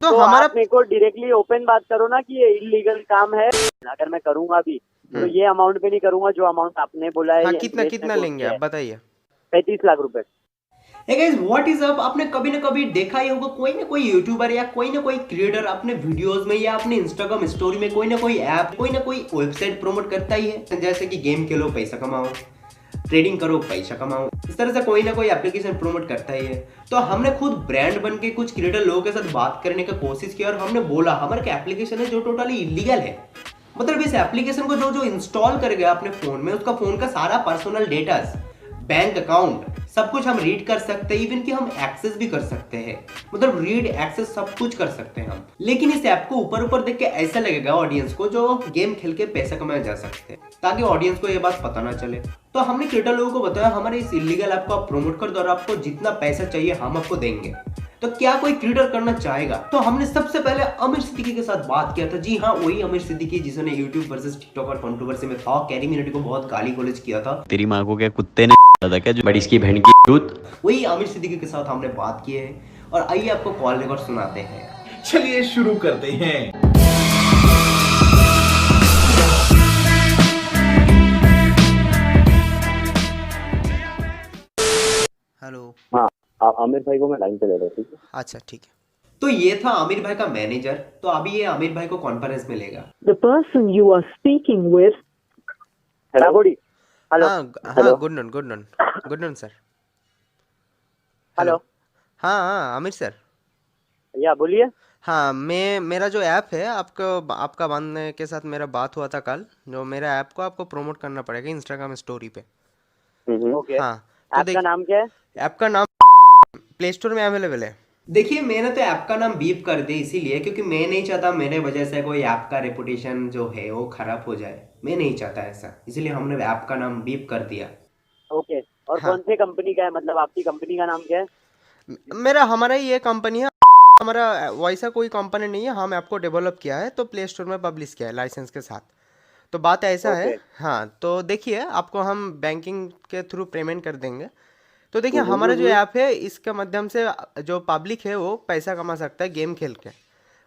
तो हमारा आप मेरे को डायरेक्टली ओपन बात करो ना कि ये इलीगल काम है। अगर मैं करूंगा भी तो ये अमाउंट पे नहीं करूंगा जो अमाउंट आपने बोला है। हाँ, या कितना इन्वेस्ट कितना में लेंगे आप बताइए। 35 लाख रुपए। Hey guys, what is up? आपने कभी ना कभी देखा ही होगा कोई ना कोई यूट्यूबर या कोई ना कोई क्रिएटर अपने वीडियोस में या अपने इंस्टाग्राम स्टोरी में कोई ना कोई ऐप कोई ना कोई वेबसाइट प्रमोट करता ही है, जैसे कि गेम खेलो पैसा कमाओ, ट्रेडिंग करो पैसा कमाओ, इस तरह से कोई ना कोई एप्लीकेशन प्रमोट करता ही है। तो हमने खुद ब्रांड बन के कुछ क्रिएटर लोगों के साथ बात करने का कोशिश किया और हमने बोला हमारे एप्लीकेशन है जो टोटली इलीगल है। मतलब इस एप्लीकेशन को जो जो इंस्टॉल करेगा अपने फोन में उसका फोन का सारा पर्सनल डेटा, बैंक अकाउंट सब कुछ हम रीड कर सकते हैं, इवन कि हम एक्सेस भी कर सकते हैं। मतलब रीड एक्सेस सब कुछ कर सकते हैं हम। लेकिन इस ऐप को ऊपर ऊपर देख के ऐसा लगेगा ऑडियंस को जो गेम खेल के पैसा कमाया जा सकते हैं, ताकि ऑडियंस को ये बात पता ना चले। तो हमने क्रिएटर लोगों को बताया हमारे इस इलीगल ऐप को आप प्रमोट कर दो और आपको जितना पैसा चाहिए हम आपको देंगे। तो क्या कोई क्रिएटर करना चाहेगा? तो हमने सबसे पहले आमिर सिद्दीकी के साथ बात किया था। जी हाँ, वही आमिर सिद्दीकी जिसने यूट्यूब वर्सेस टिकटॉक और कंट्रोवर्सी में था, कैरी मिनाटी को बहुत गाली गलौज किया था। तेरी माँ को क्या कुत्ते ने था क्या जो बड़ी इसकी बहन की दूध। वही आमिर सिद्दीकी के साथ हमने बात की है और आइए आपको कॉल रिकॉर्ड सुनाते हैं। चलिए शुरू करते हैं। हेलो। हाँ, आमिर भाई को मैं लाइन पे ले रहा हूँ। अच्छा ठीक है। तो ये था आमिर भाई का मैनेजर। तो अभी ये आमिर भाई को कॉन्फ्रेंस में लेगा। The person you are speaking with. Hello hello हाँ, गुड नॉन सर। हेलो। हाँ हाँ आमिर सर। या बोलिए। हाँ, मेरा जो ऐप है आपका बंदे के साथ मेरा बात हुआ था कल, जो मेरा ऐप को आपको प्रमोट करना पड़ेगा इंस्टाग्राम स्टोरी पे। ओके। हाँ, ऐप का नाम क्या है? ऐप का नाम प्ले स्टोर में अवेलेबल है। देखिए मैंने तो ऐप का नाम बीप कर दिया इसीलिए क्योंकि मैं नहीं चाहता मेरे वजह से कोई ऐप का रेपुटेशन जो है वो खराब हो जाए। मैं नहीं चाहता ऐसा, इसलिए हमने ऐप का नाम बीप कर दिया। ओके। और हाँ। कौन सी कंपनी का है? मतलब आपकी कंपनी का नाम क्या है? हमारा ये कंपनी है। हमारा वैसा कोई कंपनी नहीं है, हम ऐप को डेवलप किया है तो प्ले स्टोर में पब्लिश किया है लाइसेंस के साथ। तो बात ऐसा है। हाँ, तो देखिए आपको हम बैंकिंग के थ्रू पेमेंट कर देंगे। तो देखिए हमारा जो ऐप है इसके माध्यम से जो पब्लिक है वो पैसा कमा सकता है गेम खेल के,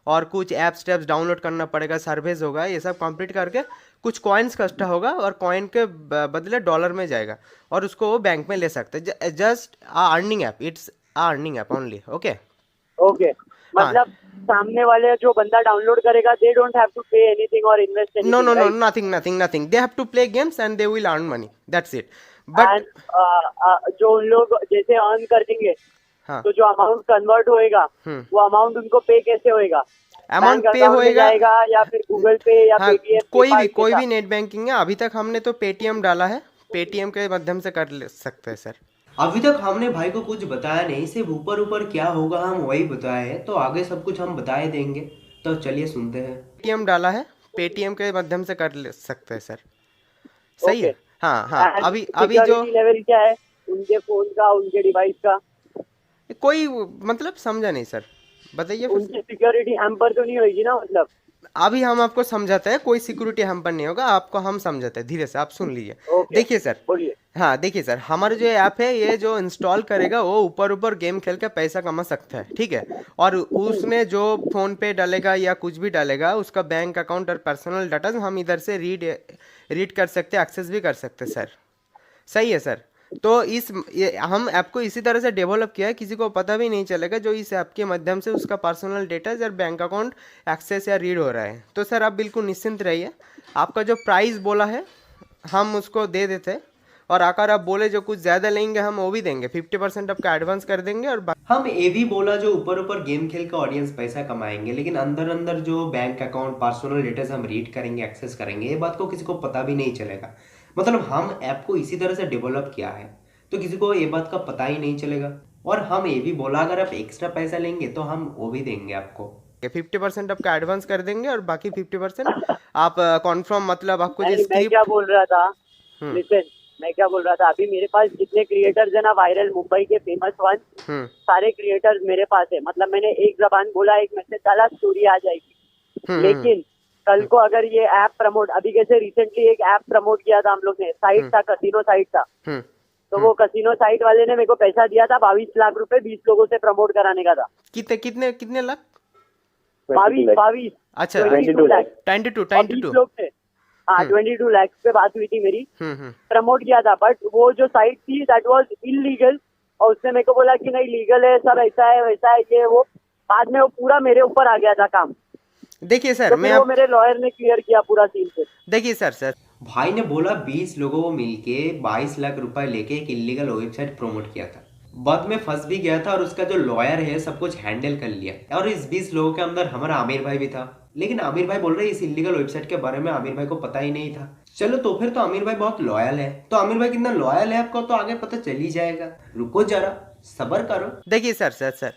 और कुछ ऐप्स टैप्स डाउनलोड करना पड़ेगा, सर्विस होगा, ये सब कंप्लीट करके कुछ कॉइन्स इकट्ठा होगा और कॉइन के बदले डॉलर में जाएगा और उसको वो बैंक में ले सकते हैं। Just earning app, it's earning app only. Okay okay. मतलब सामने वाले जो बंदा डाउनलोड करेगा they don't have to pay anything और invest anything. No, nothing, they have to play games and they will earn money, that's it. But जो उन लोग जैसे अर्न कर देंगे हाँ, तो जो अमाउंट कन्वर्ट होएगा वो अमाउंट उनको पे कैसे होएगा? अमाउंट बैंक पे अकाउंट में होएगा जाएगा या फिर गूगल पे या हाँ, पेटीएम? कोई भी नेट बैंकिंग है। अभी तक हमने तो पेटीएम डाला है, पेटीएम के माध्यम से कर सकते हैं सर। अभी तक हमने भाई को कुछ बताया नहीं, सिर्फ ऊपर ऊपर क्या होगा हम वही बताए हैं। तो आगे सब कुछ हम बताए देंगे। तो चलिए सुनते हैं। पेटीएम डाला है, पेटीएम के माध्यम से कर सकते हैं सर। सही है। हाँ हाँ। अभी जो लेवल क्या है उनके फोन का, उनके डिवाइस का? कोई मतलब समझा नहीं सर, बताइए फिर। उनकी सिक्योरिटी हैम्पर तो नहीं होगी ना? मतलब अभी हम आपको समझाते हैं, कोई सिक्योरिटी हैम्पर नहीं होगा, आपको हम समझाते हैं, धीरे से आप सुन लीजिए। देखिए सर, बोलिए। हाँ देखिए सर, हमारा जो ऐप है ये जो इंस्टॉल करेगा वो ऊपर गेम खेल के पैसा कमा सकता है, ठीक है। और उसमें जो फोन पे डालेगा या कुछ भी डालेगा उसका बैंक अकाउंट और पर्सनल डाटा हम इधर से रीड कर सकते हैं, एक्सेस भी कर सकते हैं सर। सही है सर। तो हम ऐप को इसी तरह से डेवलप किया है, किसी को पता भी नहीं चलेगा जो इस ऐप के माध्यम से उसका पर्सनल डेटा या बैंक अकाउंट एक्सेस या रीड हो रहा है। तो सर आप बिल्कुल निश्चिंत रहिए, आपका जो प्राइस बोला है हम उसको दे देते हैं, और अगर आप बोले जो कुछ ज़्यादा लेंगे हम वो भी देंगे, 50% आपका एडवांस कर देंगे। और हम ये भी बोला जो ऊपर ऊपर गेम खेल के ऑडियंस पैसा कमाएंगे, लेकिन अंदर अंदर जो बैंक अकाउंट पर्सनल डिटेल्स हम रीड करेंगे, एक्सेस करेंगे, ये बात को किसी को पता भी नहीं चलेगा। मतलब हम ऐप को इसी तरह से डेवलप किया है तो किसी को ये बात का पता ही नहीं चलेगा। और हम ये भी बोला अगर आप एक्स्ट्रा पैसा लेंगे तो हम वो भी देंगे आपको। 50% आपका एडवांस कर देंगे और बाकी 50% आप कॉन्फर्म, मतलब आपको जो मैं स्क्रिप्ट। क्या बोल रहा था, लिसन, मैं क्या बोल रहा था, अभी मेरे पास जितने क्रिएटर्स है ना वायरल मुंबई के फेमस वन, सारे क्रिएटर्स मेरे पास है। मतलब मैंने एक जबान बोला, एक मैसेज डाला, स्टोरी आ जाएगी। लेकिन कल को अगर ये ऐप प्रमोट, अभी कैसे रिसेंटली एक ऐप प्रमोट किया था हम लोग ने, साइट था, कसिनो साइट था। तो वो कसिनो साइट वाले ने मेरे को पैसा दिया था 22 लाख रुपए 20 लोगों से प्रमोट कराने का था। कितने लाख? 22 22 अच्छा 22 लाख 22 और 20 22 लोग थे। हाँ 22 लाख पे बात हुई थी मेरी, हम्म। प्रमोट किया था, बट वो जो साइट थी दैट वाज इलीगल, और उसने मेरे को बोला कि नहीं लीगल है सर, ऐसा है वैसा है ये वो। बाद में वो पूरा मेरे ऊपर आ गया था काम, देखिए सर तो मैं फिर वो आप मेरे लॉयर ने क्लियर किया पूरा सीन पे। देखिए सर भाई ने बोला 20 लोगों को मिलके 22 लाख रुपए लेके एक इलीगल वेबसाइट प्रमोट किया था, बाद में फंस भी गया था और उसका जो लॉयर है सब कुछ हैंडल कर लिया। और इस 20 लोगों के अंदर हमारा आमिर भाई भी था, लेकिन आमिर भाई बोल रहे इस इलीगल वेबसाइट के बारे में आमिर भाई को पता ही नहीं था। चलो तो फिर तो आमिर भाई बहुत लॉयल है, तो आमिर भाई कितना लॉयल है आपको तो आगे पता चल ही जाएगा, रुको जरा सब्र करो। देखिए सर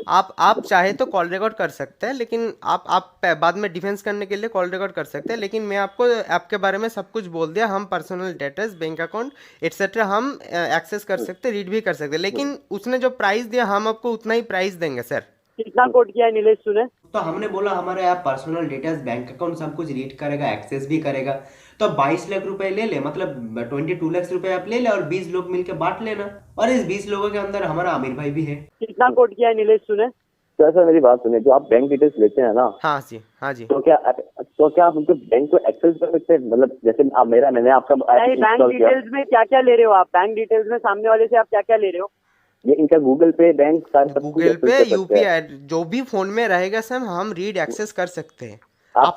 आप चाहे तो कॉल रिकॉर्ड कर सकते हैं, लेकिन आप बाद में डिफेंस करने के लिए कॉल रिकॉर्ड कर सकते हैं, लेकिन मैं आपको आपके बारे में सब कुछ बोल दिया। हम personal details, bank account etcetera हम एक्सेस कर सकते, रीड भी कर सकते, लेकिन उसने जो प्राइस दिया हम आपको उतना ही प्राइस देंगे सर। कितना कोट किया है नीलेश तूने? तो हमने बोला हमारे app personal details, bank account सब कुछ रीड करेगा, एक्सेस भी करेगा। तो 22 लाख रुपए ले ले, मतलब 22 लाख रुपए आप ले ले और 20 लोग मिलके बांट लेना। और इस 20 लोगों के अंदर हमारा आमिर भाई भी है। कितना कोट किया है नीलेश तूने? तो सर मेरी बात सुनिए, जो आप बैंक डिटेल्स लेते हैं ना, हाँ जी तो क्या आप उनको बैंक को एक्सेस कर सकते हैं? मतलब जैसे आप मैंने आपका नहीं, बैंक डिटेल्स में क्या क्या ले रहे हो आप? बैंक डिटेल्स में सामने वाले से आप क्या क्या ले रहे हो? ये इनका गूगल पे, बैंक, गूगल पे, यूपीआई जो भी फोन में रहेगा सर हम रीड एक्सेस कर सकते हैं। आप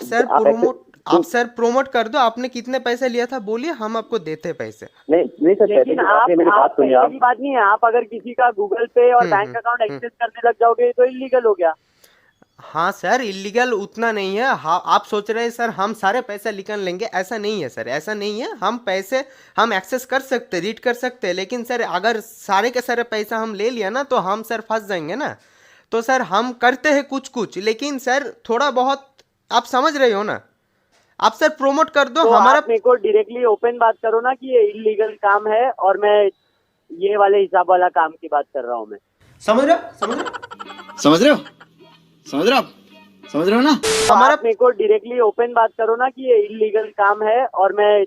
सर प्रोमोट कर दो, आपने कितने पैसे लिया था बोलिए, हम आपको देते पैसे। नहीं सर, लेकिन आप मेरी बात सुनिए। पैसे की बात नहीं है, आप अगर किसी का गूगल पे और बैंक अकाउंट एक्सेस करने लग जाओगे तो इलीगल हो गया। हाँ सर इलीगल उतना नहीं है। हाँ आप सोच रहे हैं सर हम सारे पैसे निकाल लेंगे, ऐसा नहीं है सर, ऐसा नहीं है। हम पैसे हम एक्सेस कर सकते, रीड कर सकते हैं, लेकिन सर अगर सारे के सारे पैसा हम ले लिया ना तो हम सर फंस जाएंगे ना। तो सर हम करते हैं कुछ, लेकिन सर थोड़ा बहुत आप समझ रहे हो ना। आप सर प्रोमोट कर दो तो हमारा। आप मेरे को डायरेक्टली ओपन बात करो ना कि ये इलीगल काम है और मैं ये वाले हिसाब वाला काम की बात कर रहा हूँ। मैं समझ रहे हो ना? हमारा आप मेरे को डायरेक्टली ओपन बात करो ना कि ये इलीगल काम है और मैं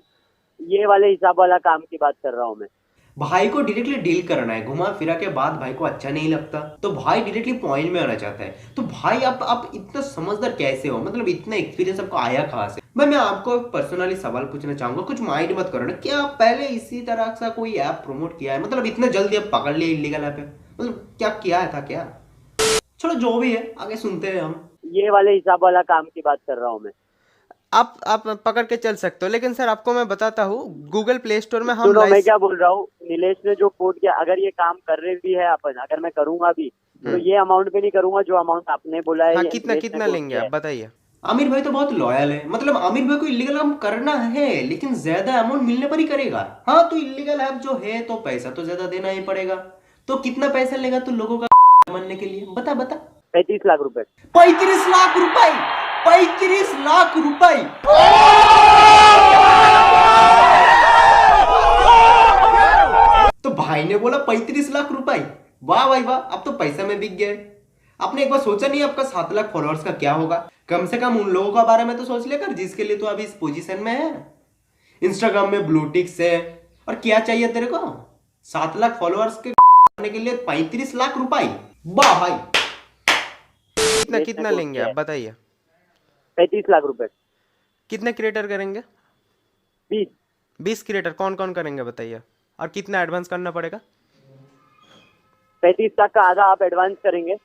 ये वाले हिसाब वाला काम की बात कर रहा हूँ। मैं भाई को डायरेक्टली डील करना है, घुमा फिरा के बाद भाई को अच्छा नहीं लगता, तो भाई डायरेक्टली पॉइंट में आना चाहता है। तो भाई आप इतना समझदार कैसे हो, मतलब इतना एक्सपीरियंस आपको आया कहाँ से? मैं आपको पर्सनली सवाल पूछना चाहूंगा, कुछ माइंड मत करो ना। क्या आप पहले इसी तरह का कोई ऐप प्रमोट किया है? मतलब इतना जल्दी आप पकड़ लिए इलीगल ऐप है, मतलब क्या किया था क्या? चलो जो भी है आगे सुनते हैं हम। ये वाले हिसाब वाला काम की बात कर रहा हूँ। मैं आप पकड़ के चल सकते हो, लेकिन सर आपको मैं बताता हूँ गूगल प्ले स्टोर में हम सुनो, मैं क्या बोल रहा हूँ, नीलेश ने जो कोड किया, अगर ये काम कर रहे भी है अपन, अगर मैं करूंगा भी तो ये अमाउंट पे नहीं करूंगा जो अमाउंट आपने बोला है। हाँ या कितना नीलेश ने कितना कोड लेंगे किया आप बताइए। आमिर भाई तो बहुत लॉयल है, मतलब आमिर भाई को इलीगल काम करना है लेकिन ज्यादा अमाउंट मिलने पर ही करेगा। हाँ तो इलीगल ऐप जो है तो पैसा तो ज्यादा देना ही पड़ेगा। तो कितना पैसा लेगा तो लोगों का बनने के लिए? बता 35 लाख रुपए। 35 लाख रुपए, 35 लाख रुपए। तो भाई ने बोला 35 लाख रुपए, वाह भाई वाह, अब तो पैसा में बिक गए। आपने एक बार सोचा नहीं आपका 7 लाख फॉलोअर्स का क्या होगा? कम से कम उन लोगों के बारे में तो सोच लेकर जिसके लिए तो अभी इस पोजीशन में है। इंस्टाग्राम में ब्लू टिक्स है, और क्या चाहिए तेरे को? 7 लाख फॉलोअर्स के करने के लिए 35 लाख रुपए, वाह भाई। कितना लेंगे आप बताइए। 35 लाख रुपए। कितने क्रिएटर करेंगे? 20 क्रिएटर कौन कौन करेंगे बताइए, और कितना एडवांस करना पड़ेगा? 35 लाख का आधा आप एडवांस करेंगे।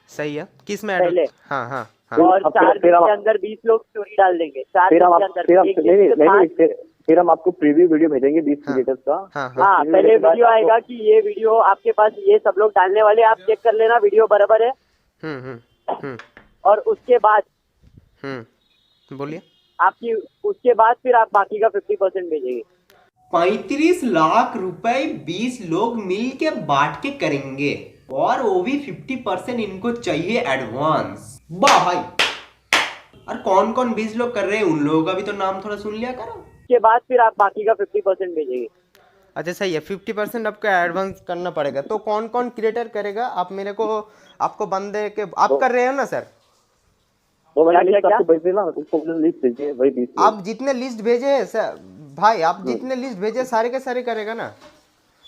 सही है। किस में पहले? हाँ हाँ हाँ। और 4 दिन के अंदर 20 लोग स्टोरी डाल देंगे। 4 दिन के अंदर फिर हम आपको प्रीव्यू वीडियो भेजेंगे 20 क्रिएटर्स का। हाँ पहले वीडियो आएगा कि ये वीडियो आपके पास ये सब लोग डालने वाले, आप चेक कर लेना वीडियो बराबर है। और उसके बाद बोलिए आपकी, उसके बाद फिर आप बाकी का 50% भेजेंगे। 35 लाख रुपए 20 लोग मिल के बांट के करेंगे, और वो भी 50% इनको चाहिए एडवांस। वाह भाई। और कौन कौन 20 लोग कर रहे हैं उन लोगों का भी तो नाम थोड़ा सुन लिया करो। उसके बाद फिर आप बाकी का 50% भेजेंगे। अच्छा सही है। 50% आपको एडवांस करना पड़ेगा। तो कौन कौन क्रिएटर करेगा आप मेरे को, आपको बंदे के आप कर रहे हो ना सर? तो मैंने लिस्ट आपको भेज दिया ना, उसको लिस्ट भेजिए वही 20। आप जितने लिस्ट भेजे हैं सर भाई, आप जितने लिस्ट भेजे सारे के सारे करेगा ना?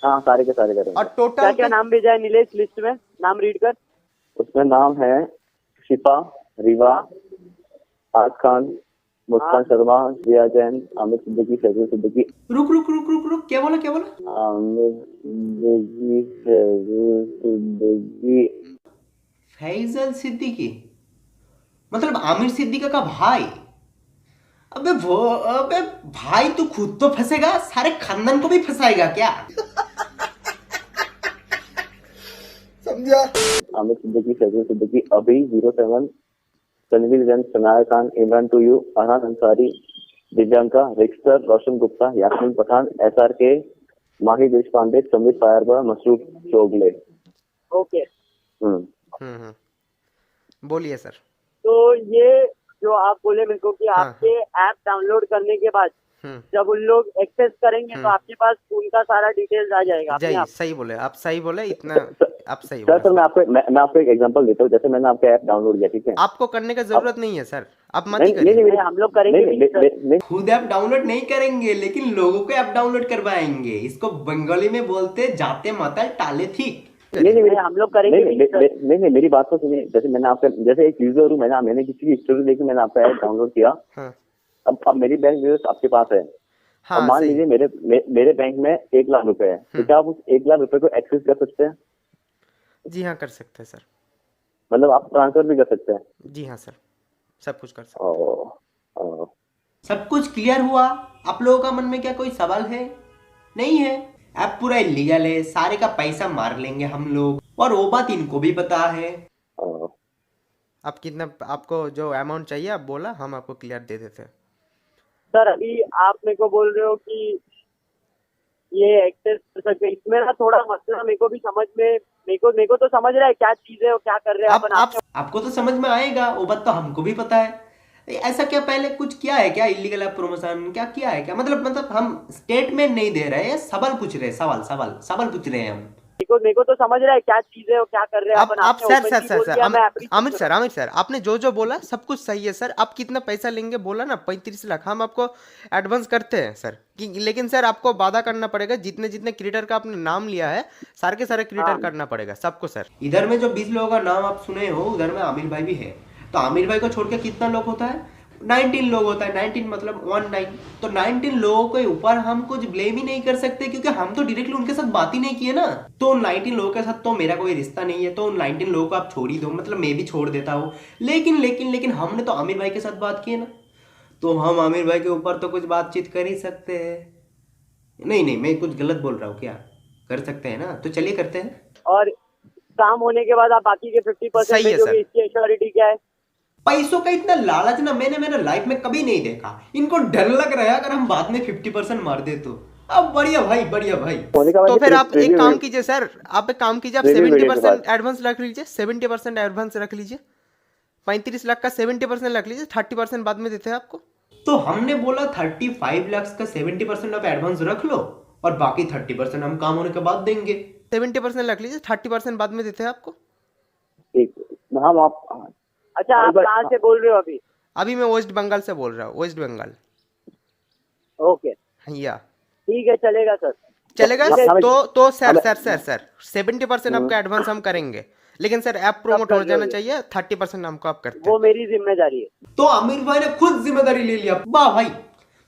हाँ सारे के सारे करेंगे। और टोटल क्या क्या नाम भेजा है नीलेश लिस्ट में? नाम रीड कर। उसमें नाम है शिफा, रीवा, आज खान, मुस्कान शर्मा, जिया जैन, आमिर सिद्दीकी, फैजल सिद्दीकी। रुक रुक रुक रुक रुक, क्या बोला क्या बोला? आमिर सिद्दीकी, फैजल सिद्दीकी। फैजल सिद्दीकी मतलब आमिर सिद्दीकी का भाई? अबे भाई तू खुद तो फंसेगा, सारे खानदान को भी फंसाएगा क्या? समझा? आमिर सिद्दीकी, फैजल सिद्दीकी, अभी 07, तनवीर जैन, सनाया खान, इमरान टू यू, अरहान अंसारी, दिव्यांका, रिक्स्टर, रोशन गुप्ता, यास्मीन पठान, SRK, माही देश पांडे, समीर फायरबा, मसरूफ चोगले। ओके। हम्म। बोलिए सर। तो ये जो आप बोले मेरे को कि हाँ, आपके ऐप डाउनलोड करने के बाद जब उन लोग एक्सेस करेंगे तो आपके पास उनका सारा डिटेल्स आ जाएगा अपने जी आप। सही बोले आप, सही बोले इतना आप सही सर बोले। मैं आपको एक एग्जांपल देता हूँ। जैसे मैंने आपका ऐप डाउनलोड किया, ठीक है? आपको करने का जरूरत नहीं है सर, आप मत ही नहीं करिए। नहीं नहीं, हम लोग करेंगे भी सर। नहीं, खुद ऐप डाउनलोड नहीं करेंगे लेकिन लोगों को ऐप डाउनलोड करवाएंगे। इसको बंगाली में बोलते जाते माता टाले थी। नहीं, हम लोग करेंगे भी सर। नहीं, मेरी बात तो सुनिए। जैसे मैंने आपका, जैसे एक यूजर हूँ, मैंने किसी की स्टोरी देखी, मैंने आपका ऐप डाउनलोड किया। हाँ अब मेरी बैंक डिटेल्स आपके पास है। हाँ, अब मान सही। लीजिए मेरे बैंक में 1 लाख रुपए है, तो क्या आप उस 1 लाख रुपए को एक्सेस कर सकते हैं? जी हाँ कर सकते हैं सर। मतलब आप ट्रांसफर भी कर सकते हैं? जी हाँ सर, सब कुछ कर सकते ओ, सब कुछ क्लियर हुआ? आप लोगों का मन में क्या कोई सवाल है? नहीं है? ऐप पूरा इलीगल है, सारे का पैसा मार लेंगे हम लोग, और वो बात इनको भी पता है। ओ, आप कितना, आपको जो अमाउंट चाहिए आप बोला, हम आपको क्लियर दे देते हैं। सर अभी आप मेरे को बोल रहे हो कि ये एक्सेस कर सकते, इसमें ना थोड़ा मसला मेरे को भी समझ में, मेरे को तो समझ रहा है क्या चीज है और क्या कर रहे हैं अपन। आपको तो समझ में आएगा, वो बात तो हमको भी पता है। ऐसा क्या पहले कुछ किया है क्या इलीगल ऐप प्रमोशन? क्या किया है क्या? मतलब हम स्टेटमेंट नहीं दे रहे हैं, सवाल पूछ रहे हैं, सवाल पूछ रहे हैं हम। मेरे को तो समझ रहा है क्या चीज है और क्या कर रहे हैं अपन। आप आपने सर openly बोल दिया, मैं appreciate आमिर सर आपने जो बोला सब कुछ सही है सर। आप कितना पैसा लेंगे बोला ना, 35 लाख हम आपको एडवांस करते हैं सर। लेकिन सर आपको वादा करना पड़ेगा, जितने जितने क्रिएटर का आपने नाम लिया है सारे के सारे क्रिएटर करना पड़ेगा सबको सर। इधर में जो 20 लोगों का नाम आप सुने हो, उधर में आमिर भाई भी है। तो आमिर भाई को छोड़ के कितना लोग होता है? 19 लोग होता है। 19 मतलब 19। तो 19 लोगों के ऊपर हम कुछ ब्लेम ही नहीं कर सकते, क्योंकि हम तो डायरेक्टली उनके साथ बात ही नहीं किए ना। तो 19 लोगों के साथ तो मेरा कोई रिश्ता नहीं है, तो 19 लोगों को आप छोड़ ही दो, मतलब मैं भी छोड़ देता हूँ। लेकिन हमने तो आमिर भाई के साथ बात की है ना, तो हम आमिर भाई के ऊपर तो कुछ बातचीत कर ही सकते हैं। नहीं, मैं कुछ गलत बोल रहा हूँ क्या? कर सकते हैं ना, तो चलिए करते हैं। और काम होने के बाद आप बाकी के 50% सही है भेजोगे, सर। इसकी एश्योरिटी क्या है? पैसों का इतना लालच ना मैंने मेरे लाइफ में कभी नहीं देखा। इनको डर लग रहा है अगर हम बाद में 50% मार दे तो। अब बढ़िया भाई। होने का तो मतलब फिर आप एक preview- काम कीजिए सर, आप एक काम कीजिए, आप Preview video के 70% एडवांस रख लीजिए। 70% एडवांस रख लीजिए। 35 लाख का 70% रख लीजिए, 30% बाद में देते हैं आपको। तो हमने बोला 35 लाख का 70% आप एडवांस रख लो, और बाकी 30% हम काम होने के बाद देंगे। 70% रख लीजिए, 30% बाद में देते हैं आपको। ठीक, हम आप अच्छा आप कहाँ से बोल रहे हो अभी? अभी मैं वेस्ट बंगाल से बोल रहा हूँ, वेस्ट बंगाल। ओके या ठीक है, चलेगा सर। चलेगा। हमें- तो सर 70% आपका एडवांस हम करेंगे, लेकिन सर ऐप प्रोमोट हो जाना चाहिए। 30% हमको आप करते वो हैं। मेरी जिम्मेदारी है। तो आमिर भाई ने खुद जिम्मेदारी ले लिया। वाह भाई,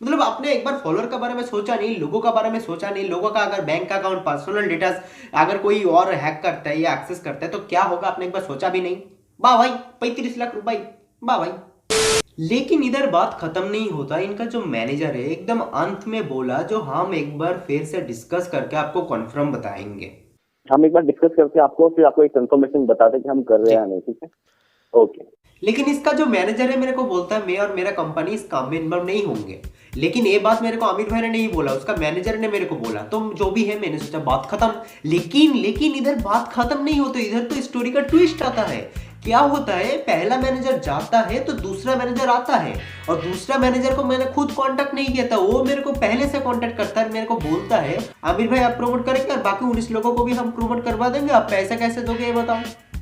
मतलब आपने एक बार फॉलोअर के बारे में सोचा नहीं, लोगों का बारे में सोचा नहीं। लोगों का अगर बैंक अकाउंट, पर्सनल डिटेल्स अगर कोई और हैक करता है या एक्सेस करता है तो क्या होगा, आपने एक बार सोचा भी नहीं। वाह भाई, 35 लाख रुपए, वाह भाई। लेकिन इधर बात खत्म नहीं होता। इनका जो मैनेजर है एकदम अंत में बोला, जो हम एक बार फिर से डिस्कस करके आपको कन्फर्म बताएंगे। हम एक बार डिस्कस करके आपको फिर आपको एक कंफर्मेशन बता दें कि हम कर रहे हैं या नहीं, ठीक है? ओके। लेकिन इसका जो मैनेजर है मेरे को बोलता है मैं और मेरा कंपनी इस काम में इन्वॉल्व नहीं होंगे। लेकिन ये बात मेरे को आमिर भाई ने नहीं बोला, उसका मैनेजर ने मेरे को बोला। तो जो भी है, मैंने सोचा बात खत्म। लेकिन इधर बात खत्म नहीं होती। इधर तो स्टोरी का ट्विस्ट आता है। क्या होता है, पहला मैनेजर जाता है तो दूसरा मैनेजर आता है, और दूसरा मैनेजर को मैंने खुद कांटेक्ट नहीं किया था, वो मेरे को पहले से कांटेक्ट करता है। मेरे को बोलता है आमिर भाई आप प्रमोट करेंगे और बाकी 19 लोगों को भी हम प्रमोट करवा देंगे, आप पैसा कैसे दोगे ये बताओ।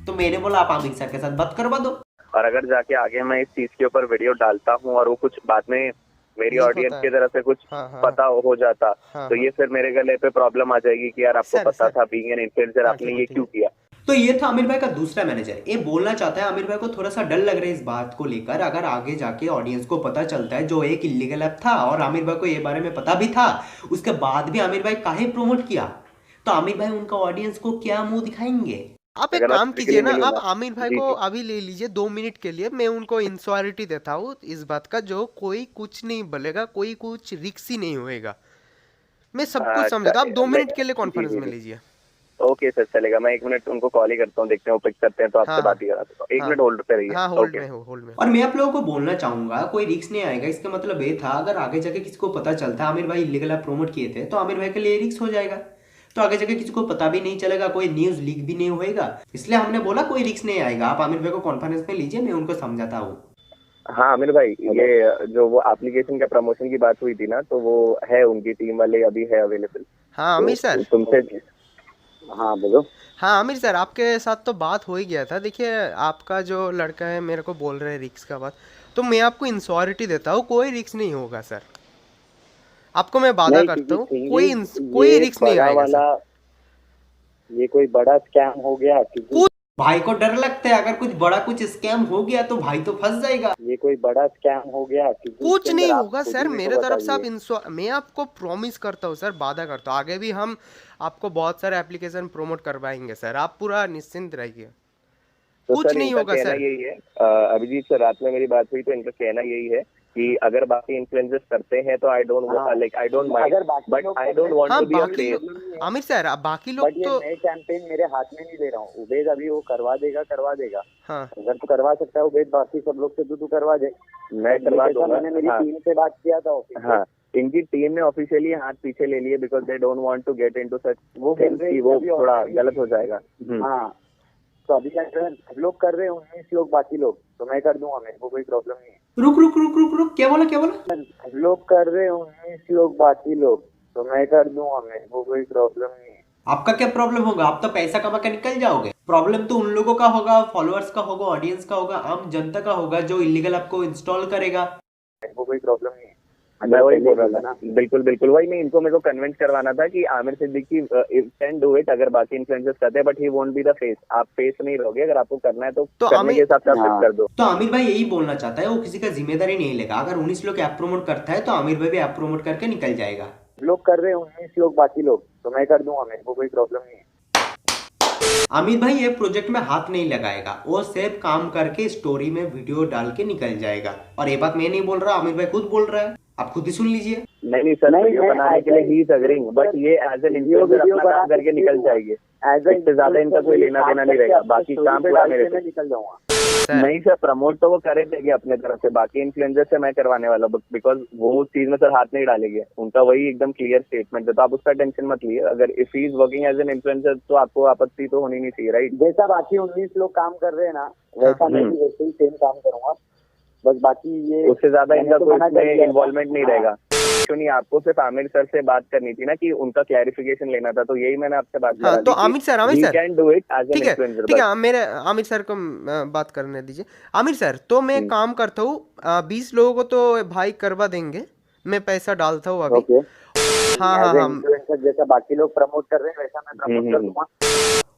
तो मैंने बोला आप आमिर सर के साथ बात करवा दो। और अगर जाके आगे मैं इस चीज के ऊपर वीडियो डालता हूँ और वो कुछ बाद में मेरी लीक ऑडियंस होता की है। तरफ से कुछ हाँ। पता हो जाता, हाँ, तो ये फिर मेरे गले पे प्रॉब्लम आ जाएगी कि यार आपको सर, पता सर। था बीइंग एन इन्फ्लुएंसर, हाँ, आपने ठीक है, ये ठीक क्यों है। किया। तो ये था आमिर भाई का दूसरा मैनेजर। ये बोलना चाहता है आमिर भाई को थोड़ा सा डर लग रहा है इस बात को लेकर, अगर आगे जाके ऑडियंस को पता चलता है जो एक इलीगल ऐप था और आमिर भाई को ये बारे में पता भी था, उसके बाद भी आमिर भाई काहे प्रमोट किया, तो आमिर भाई उनका ऑडियंस को क्या मुंह दिखाएंगे। आप एक काम कीजिए ना, आप आमिर भाई को अभी ले लीजिए 2 मिनट के लिए, मैं उनको इंश्योरिटी देता हूँ इस बात का, जो कोई कुछ नहीं बोलेगा, कोई कुछ रिक्स ही नहीं होएगा, मैं सब कुछ समझता। आप 2 मिनट के लिए कॉन्फ्रेंस में लीजिए। ओके सर, चलेगा। मैं 1 मिनट उनको कॉल ही करता हूँ, देखते हैं वो पिक करते हैं तो आपसे बात ही करा देता हूँ। 1 मिनट होल्ड पे रहिए। हाँ, होल्ड में हो, होल्ड में। और मैं आप लोगों को बोलना चाहूंगा कोई रिक्स नहीं आएगा, इसका मतलब ये था अगर आगे जाके किसी को पता चलता है आमिर भाई इलीगल ऐप प्रमोट किए थे तो आमिर भाई के लिए रिक्स हो जाएगा, तो आगे जाके किसी को पता भी नहीं चलेगा, कोई न्यूज लीक भी नहीं होएगा, इसलिए हमने बोला कोई रिक्स नहीं आएगा। आप आमिर भाई को कॉन्फ्रेंस में लीजिए, मैं उनको समझाता हूँ। हाँ आमिर भाई, ये जो वो एप्लीकेशन का प्रमोशन की बात हुई थी ना, तो वो है उनकी टीम वाले अभी है अवेलेबल। हाँ आमिर सर, तुमसे। हाँ बोलो। हाँ आमिर सर, आपके साथ तो बात हो ही गया था। देखिए आपका जो लड़का है मेरे को बोल रहे हैं रिक्स का बात, तो मैं आपको इंश्योरिटी देता हूँ, कोई रिक्स नहीं होगा सर, आपको मैं वादा करता हूँ, कोई रिक्स नहीं आएगा सर। ये कोई बड़ा स्कैम हो गया क्योंकि भाई को डर लगता है अगर कुछ बड़ा कुछ स्कैम हो गया तो भाई तो फंस जाएगा। ये कोई बड़ा स्कैम हो गया क्योंकि कुछ नहीं होगा सर, मेरे तरफ से आप मैं आपको प्रॉमिस करता हूँ सर, वादा करता हूँ, आगे भी हम आपको बहुत सारे एप्लीकेशन प्रमोट करवाएंगे सर, आप पूरा निश्चिंत रहिए, कुछ नहीं होगा सर। यही है अभिजीत सर, रात में मेरी बात हुई तो इनका कहना यही है कि अगर बाकी इन्फ्लुएंसर्स करते हैं तो I don't mind, but I don't want to be a face. Aamir sir, बाकी लोग तो नए कैंपेन मेरे हाथ में नहीं ले रहा हूँ, उबेद अभी वो करवा देगा। हाँ अगर तू करवा सकता है उबेद, बाकी सब लोग से तू करवा दे। मैं करवा दूंगा। मैंने मेरी टीम से बात किया था ऑफिस। हाँ, इनकी टीम ने ऑफिशियली हाथ पीछे ले लिए because they don't want to get into such, वो थोड़ा गलत हो जाएगा। हाँ, तो अभी क्या सब लोग कर रहे हैं, 19 लोग, बाकी लोग तो मैं कर दूंगा, मेरे को कोई प्रॉब्लम नहीं है। रुक क्या बोला सब लोग कर रहे हैं, 19 लोग, बाकी लोग तो मैं कर दूंगा, मेरे को कोई प्रॉब्लम नहीं है। आपका क्या प्रॉब्लम होगा, आप तो पैसा कमा के निकल जाओगे। प्रॉब्लम तो उन लोगों का होगा, फॉलोअर्स का होगा, ऑडियंस का होगा, आम जनता का होगा जो इलीगल आपको इंस्टॉल करेगा। मेरे को कोई प्रॉब्लम नहीं है। मैं वही बोल रहा था ना, बिल्कुल वही नहीं, इनको मेरे को कन्विंस करवाना था कि Aamir Siddiqui can do it अगर बाकी इन्फ्लुएंसर्स करते हैं, but he won't be the face. आप फेस नहीं रहोगे, अगर आपको करना है तो करने के हिसाब से आप कर दो। तो आमिर भाई यही बोलना चाहता है, वो किसी का जिम्मेदारी नहीं लेगा। अगर 19 लोग ऐप प्रमोट करता है तो आमिर भाई भी ऐप प्रमोट करके निकल जाएगा। लोग कर रहे हैं, 19 लोग, बाकी लोग तो मैं कर दूंगा, मेरे को कोई प्रॉब्लम नहीं है। आमिर भाई ये प्रोजेक्ट में हाथ नहीं लगाएगा, वो सिर्फ काम करके स्टोरी में वीडियो डाल के निकल जाएगा। और ये बात मैं नहीं बोल रहा, आमिर भाई खुद बोल रहा है, आप खुद ही सुन लीजिए। नहीं सर, वीडियो बनाने के लिए ही इज अग्रीइंग, बट ये एज एन इन्फ्लुएंसर अपना काम करके निकल जाएगी, इससे ज्यादा इनका कोई लेना देना नहीं रहेगा, बाकी काम पूरा मेरे पे। निकल जाऊंगा। नहीं सर, प्रमोट तो वो करे देगी अपने तरफ से, बाकी इन्फ्लुएंसर से मैं करवाने वाला हूँ, बिकॉज वो उस चीज में सर हाथ नहीं डालेंगे, उनका वही एकदम क्लियर स्टेटमेंट है, तो आप उसका टेंशन मत लिए। अगर if he is working as an influencer तो आपको आपत्ति तो होनी नहीं चाहिए, राइट? जैसा बाकी 19 लोग काम कर रहे हैं ना, वैसा मैं भी वैसे ही सेम काम करूंगा, बस बाकी ये उससे ज्यादा इनका कोई इन्वॉल्वमेंट नहीं रहेगा। नहीं, आपको सिर्फ आमिर सर से बात करनी थी ना कि उनका क्लैरिफिकेशन लेना था, तो यही मैंने आपसे बात हाँ, तो Aamir sir can do it as an influencer. ठीक है, मेरे आमिर सर को बात करने दीजिए। आमिर सर, तो मैं काम करता हूँ, 20 लोगों को तो भाई करवा देंगे, मैं पैसा डालता हूँ अभी। हाँ, जैसा बाकी लोग प्रमोट कर रहे हैं वैसा मैं प्रमोट कर दूंगा।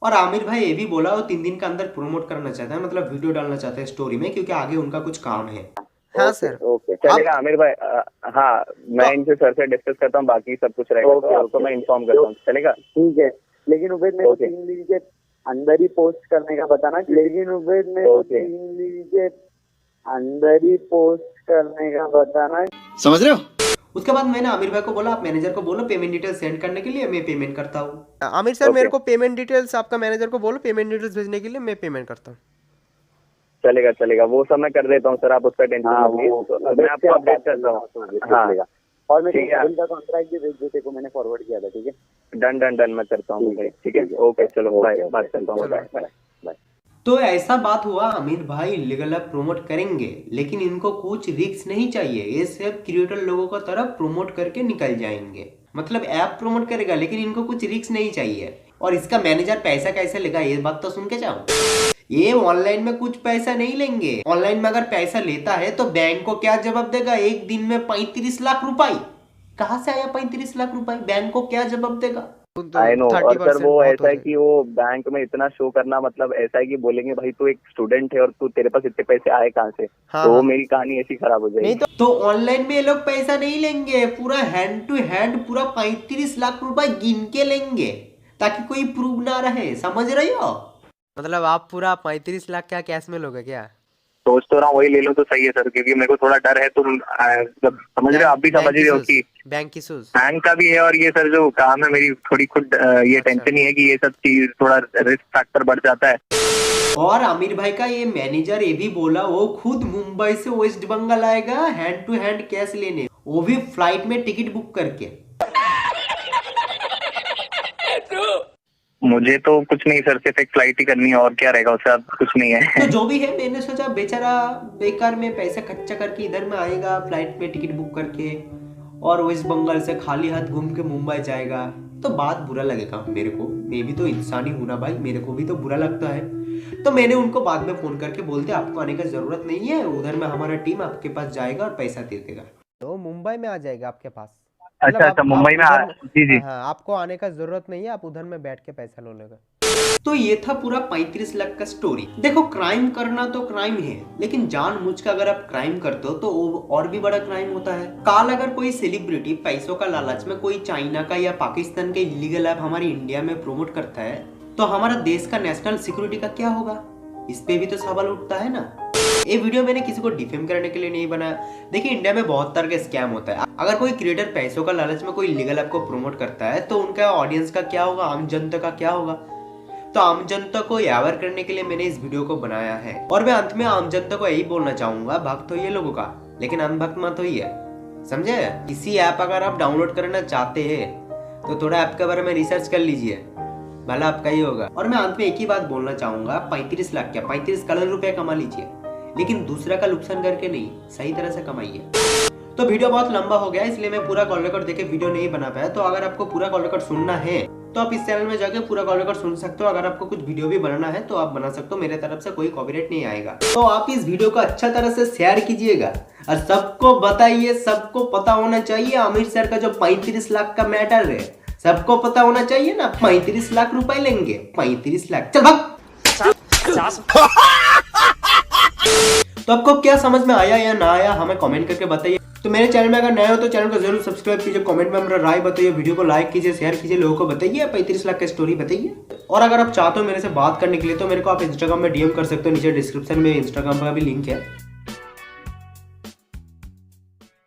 और आमिर भाई ये भी बोला वो 3 दिन के अंदर प्रमोट करना चाहता है, मतलब वीडियो डालना चाहता है स्टोरी में, क्योंकि आगे उनका कुछ काम है। हाँ सर, ओके चलेगा आमिर भाई। हाँ, मैं इनसे सर से डिस्कस करता हूँ, बाकी सब कुछ रहेगा तो आपको मैं इन्फॉर्म करता हूँ, चलेगा? ठीक है, लेकिन उबेद मेरे को 3 दिन के अंदर ही पोस्ट करने का बताना। लेकिन उबेद मेरे को 3 दिन के अंदर ही पोस्ट करने का बताना, समझ रहे हो? उसके बाद मैंने आमिर भाई को बोला आप मैनेजर को बोलो पेमेंट डिटेल्स सेंड करने के लिए, मैं पेमेंट करता हूँ। आमिर सर, मेरे को पेमेंट डिटेल्स, आपका मैनेजर को बोलो पेमेंट डिटेल्स भेजने के लिए, मैं पेमेंट करता हूँ। चलेगा, वो सब मैं कर देता हूँ सर, आप उसका टेंशन मत लीजिए, मैं आपको अपडेट करता हूँ। हाँ, और मैं का कॉन्ट्रैक्ट भी भेज देते को मैंने फॉरवर्ड किया था। ठीक है, डन मैं करता हूँ। ठीक है, ओके, चलो बाय, बात करता हूँ, बाय। तो ऐसा बात हुआ, आमिर भाई इलीगल ऐप प्रमोट करेंगे, लेकिन इनको कुछ रिस्क नहीं चाहिए, ये सिर्फ क्रिएटर लोगों का तरफ प्रमोट करके निकल जाएंगे। मतलब ऐप प्रमोट करेगा लेकिन इनको कुछ रिस्क नहीं चाहिए। और इसका मैनेजर पैसा कैसे लेगा, ये बात तो सुन के जाओ। ये ऑनलाइन में कुछ पैसा नहीं लेंगे। ऑनलाइन में अगर पैसा लेता है तो बैंक को क्या जवाब देगा, एक दिन में 35 लाख रुपए। कहां से आया 35 लाख रुपए, बैंक को क्या जवाब देगा? I know. और 30% सर वो बहुत ऐसा हो है जाएगा। कि वो बैंक में इतना शो करना, मतलब ऐसा है कि बोलेंगे भाई तू एक स्टूडेंट है और तू तेरे पास इतने पैसे आए कहाँ से, हाँ, तो वो हाँ। मेरी कहानी ऐसी खराब हो जाएगी। नहीं तो ऑनलाइन में ये लोग पैसा नहीं लेंगे, पूरा हैंड टू हैंड पूरा 35 लाख रुपए गिन के लेंगे ताकि कोई प्रूव ना रहे, समझ रही हो? मतलब आप पूरा 35 लाख क्या कैश में लोगे क्या? सोच तो रहा हूँ वही ले लो तो सही है सर, क्योंकि मेरे को थोड़ा डर है। तुम मतलब समझ रहे हो, आप भी समझ रहे हो कि बैंक की सूज। बैंक का भी है, और ये सर जो काम है मेरी थोड़ी खुद ये टेंशन ही है कि ये सब चीज थोड़ा रिस्क फैक्टर बढ़ जाता है। और आमिर भाई का ये मैनेजर ये भी बोला वो खुद मुंबई से वेस्ट बंगाल आएगा हैंड टू हैंड कैश लेने, वो भी फ्लाइट में टिकट बुक करके। मुझे तो कुछ नहीं सर, सिर्फ एक फ्लाइट ही करनी है, और क्या रहेगा उससे, अब कुछ नहीं है। तो जो भी है, मैंने सोचा बेचारा बेकार में पैसा खर्चा करके इधर में आएगा फ्लाइट में टिकट बुक करके और वेस्ट बंगाल से खाली हाथ घूम के मुंबई जाएगा, तो बात बुरा लगेगा मेरे को। मैं भी तो इंसान ही हूं ना भाई, मेरे को भी तो बुरा लगता है। तो मैंने उनको बाद में फोन करके बोलते आपको आने का जरूरत नहीं है, उधर में हमारा टीम आपके पास जाएगा और पैसा दे देगा। तो मुंबई में आ जाएगा आपके पास। अच्छा अच्छा, मुंबई में जी जी। हाँ, आपको आने का जरूरत नहीं है, आप उधर में बैठ के पैसा लो लेगा। तो ये था पूरा 35 लाख का स्टोरी। देखो क्राइम करना तो क्राइम है, लेकिन जानबूझ कर अगर आप क्राइम करते हो तो वो और भी बड़ा क्राइम होता है। काल अगर कोई सेलिब्रिटी पैसों का लालच में कोई चाइना का या पाकिस्तान के इलीगल ऐप हमारी इंडिया में प्रमोट करता है, तो हमारा देश का नेशनल सिक्योरिटी का क्या होगा? इस पे भी तो सवाल उठता है ना। ये वीडियो मैंने किसी को डिफेम करने के लिए नहीं बनाया। देखिए इंडिया में बहुत तरह के स्कैम होता है। अगर कोई क्रिएटर पैसों का लालच में कोई लीगल ऐप को प्रमोट करता है तो उनका ऑडियंस का क्या होगा, आम जनता का क्या होगा? तो आम जनता को अवेयर करने के लिए मैंने इस वीडियो को बनाया है। और मैं अंत में आम जनता को यही बोलना चाहूंगा, भक्त होइए लोगों का, लेकिन अनभक्त मत होइए, समझे? किसी ऐप अगर आप डाउनलोड करना चाहते हैं तो थोड़ा ऐप के बारे में रिसर्च कर लीजिए, भला आपका ही होगा। और मैं अंत में एक ही बात बोलना चाहूंगा, 35 लाख क्या 35 करोड़ रुपए कमा लीजिए, लेकिन दूसरा का नुकसान करके नहीं, सही तरह से कमाइए। तो वीडियो बहुत लंबा हो गया इसलिए मैं पूरा कॉल रिकॉर्ड देके वीडियो नहीं बना पाया। तो अगर आपको पूरा कॉल रिकॉर्ड सुनना है तो आप इस चैनल में जाके पूरा कॉल रिकॉर्ड सुन सकते हो। अगर आपको कुछ वीडियो भी बनाना है तो आप बना सकते हो, मेरे तरफ से कोई कॉपीराइट नहीं आएगा। तो आप इस वीडियो को अच्छा तरह से शेयर कीजिएगा और सबको बताइए, सबको पता होना चाहिए आमिर सर का जो 35 लाख का मैटर है, सबको पता होना चाहिए ना। 35 लाख रुपए लेंगे, 35 लाख, चल भाग। तो आपको क्या समझ में आया या ना आया हमें कमेंट करके बताइए। तो मेरे चैनल में अगर नए हो तो चैनल को जरूर सब्सक्राइब कीजिए, कमेंट में मेरा राय बताइए, वीडियो को लाइक कीजिए, शेयर कीजिए, लोगों को बताइए 35 लाख का स्टोरी बताइए। और अगर आप चाहते हो मेरे से बात करने के लिए तो मेरे को आप इंस्टाग्राम में डीएम कर सकते हो, नीचे डिस्क्रिप्शन में इंस्टाग्राम का भी लिंक है।